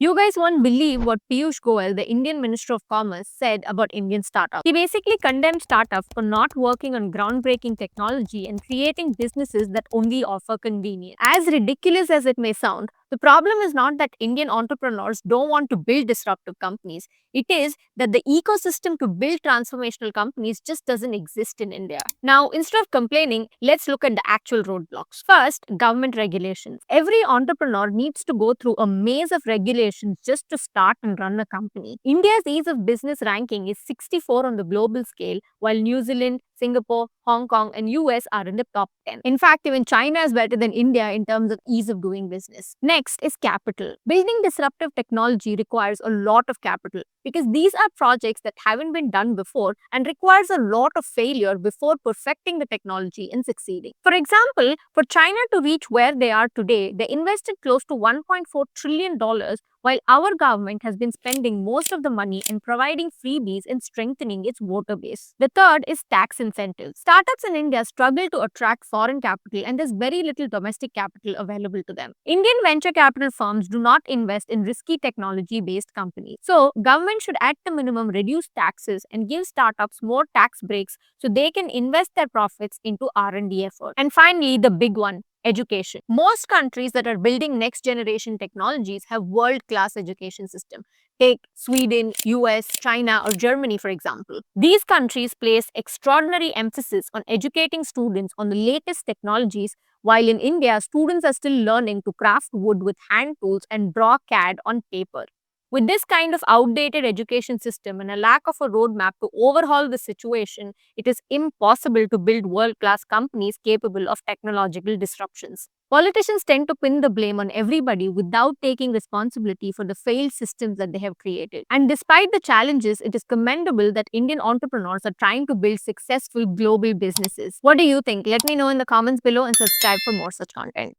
You guys won't believe what Piyush Goyal, the Indian Minister of Commerce, said about Indian startups. He basically condemned startups for not working on groundbreaking technology and creating businesses that only offer convenience. As ridiculous as it may sound, the problem is not that Indian entrepreneurs don't want to build disruptive companies. It is that the ecosystem to build transformational companies just doesn't exist in India. Now, instead of complaining, let's look at the actual roadblocks. First, government regulations. Every entrepreneur needs to go through a maze of regulations just to start and run a company. India's ease of business ranking is 64 on the global scale, while New Zealand, Singapore, Hong Kong, and US are in the top 10. In fact, even China is better than India in terms of ease of doing business. Next is capital. Building disruptive technology requires a lot of capital because these are projects that haven't been done before and requires a lot of failure before perfecting the technology and succeeding. For example, for China to reach where they are today, they invested close to $1.4 trillion while our government has been spending most of the money in providing freebies and strengthening its voter base. The third is tax incentives. Startups in India struggle to attract foreign capital and there's very little domestic capital available to them. Indian venture capital firms do not invest in risky technology-based companies. So, government should at the minimum reduce taxes and give startups more tax breaks so they can invest their profits into R&D effort. And finally, the big one, education. Most countries that are building next generation technologies have world class education system. Take Sweden, US, China or Germany for example. These countries place extraordinary emphasis on educating students on the latest technologies, while in India students are still learning to craft wood with hand tools and draw CAD on paper. With this kind of outdated education system and a lack of a roadmap to overhaul the situation, it is impossible to build world-class companies capable of technological disruptions. Politicians tend to pin the blame on everybody without taking responsibility for the failed systems that they have created. And despite the challenges, it is commendable that Indian entrepreneurs are trying to build successful global businesses. What do you think? Let me know in the comments below and subscribe for more such content.